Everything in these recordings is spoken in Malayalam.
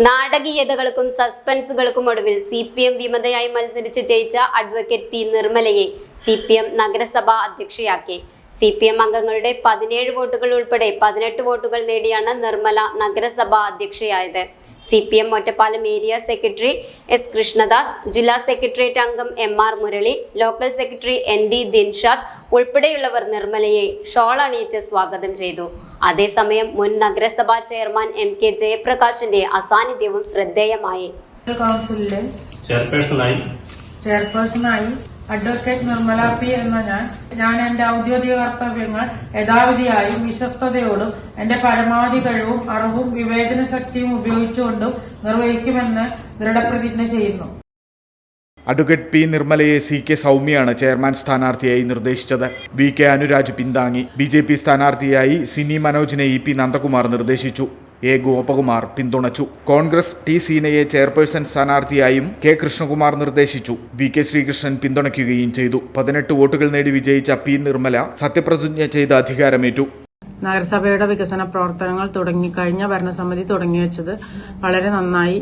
നാടകീയതകൾക്കും സസ്പെൻസുകൾക്കും ഒടുവിൽ CPM വിമതയായി മത്സരിച്ച് ജയിച്ച അഡ്വക്കേറ്റ് പി നിർമ്മലയെ CPM നഗരസഭാ അധ്യക്ഷയാക്കി. CPM അംഗങ്ങളുടെ 17 വോട്ടുകൾ ഉൾപ്പെടെ 18 വോട്ടുകൾ നേടിയാണ് നിർമ്മല നഗരസഭാ അധ്യക്ഷയായത്. CPM Ottapalam area secretary S. Krishnadas, ജില്ലാ സെക്രട്ടേറിയറ്റ് അംഗം MR Murali, local secretary ND Dinshad ഉൾപ്പെടെയുള്ളവർ നിർമ്മലയെ ഷോൾ അണിയിച്ച് സ്വാഗതം ചെയ്തു. അതേസമയം മുൻ നഗരസഭാ ചെയർമാൻ MK ജയപ്രകാശിന്റെ അസാന്നിധ്യവും ശ്രദ്ധേയമായി. കൗൺസിലിലെ ചെയർപേഴ്സണായി അഡ്വക്കേറ്റ് നിർമ്മല പി എന്ന ഞാൻ എന്റെ ഔദ്യോഗിക കർത്തവ്യങ്ങൾ യഥാവിധിയായും വിശ്വസ്തയോടും എന്റെ പരമാവധി കഴിവും അറിവും വിവേചന ശക്തിയും ഉപയോഗിച്ചുകൊണ്ടും നിർവഹിക്കുമെന്ന് ദൃഢപ്രതിജ്ഞ ചെയ്യുന്നു. അഡ്വക്കേറ്റ് പി നിർമ്മലയെ CK സൗമ്യയാണ് ചെയർമാൻ സ്ഥാനാർത്ഥിയായി നിർദ്ദേശിച്ചത്. VK അനുരാജ് പിന്താങ്ങി. BJP സ്ഥാനാർത്ഥിയായി സിനി മനോജിനെ EP നന്ദകുമാർ നിർദ്ദേശിച്ചു. A. ഗോപകുമാർ പിന്തുണച്ചു. കോൺഗ്രസ് T. സീനയെ ചെയർപേഴ്സൺ സ്ഥാനാർത്ഥിയായും K. കൃഷ്ണകുമാർ നിർദ്ദേശിച്ചു. VK ശ്രീകൃഷ്ണൻ പിന്തുണയ്ക്കുകയും ചെയ്തു. 18 വോട്ടുകൾ നേടി വിജയിച്ച P. നിർമ്മല സത്യപ്രതിജ്ഞ ചെയ്ത് അധികാരമേറ്റു. നഗരസഭയുടെ വികസന പ്രവർത്തനങ്ങൾ കഴിഞ്ഞ ഭരണസമിതി തുടങ്ങിവെച്ചത് വളരെ നന്നായി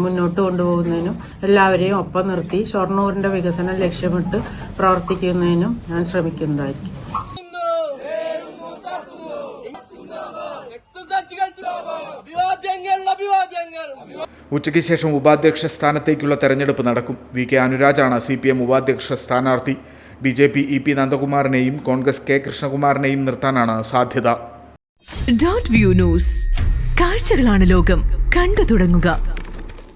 മുന്നോട്ട് കൊണ്ടുപോകുന്നതിനും എല്ലാവരെയും ഒപ്പം നിർത്തി ഷൊർണൂരിന്റെ വികസനം ലക്ഷ്യമിട്ട് പ്രവർത്തിക്കുന്നതിനും ഞാൻ ശ്രമിക്കുന്നതായിരിക്കും. ഉച്ചയ്ക്ക് ശേഷം ഉപാധ്യക്ഷ സ്ഥാനത്തേക്കുള്ള തെരഞ്ഞെടുപ്പ് നടക്കും. VK അനുരാജാണ് CPM ഉപാധ്യക്ഷ സ്ഥാനാർത്ഥി. BJP EP നന്ദകുമാറിനെയും Congress K. കൃഷ്ണകുമാറിനെയും നിർത്താനാണ് സാധ്യത. .view ന്യൂസ്, കാഴ്ചകളാണ് ലോകം, കണ്ടു തുടങ്ങുക.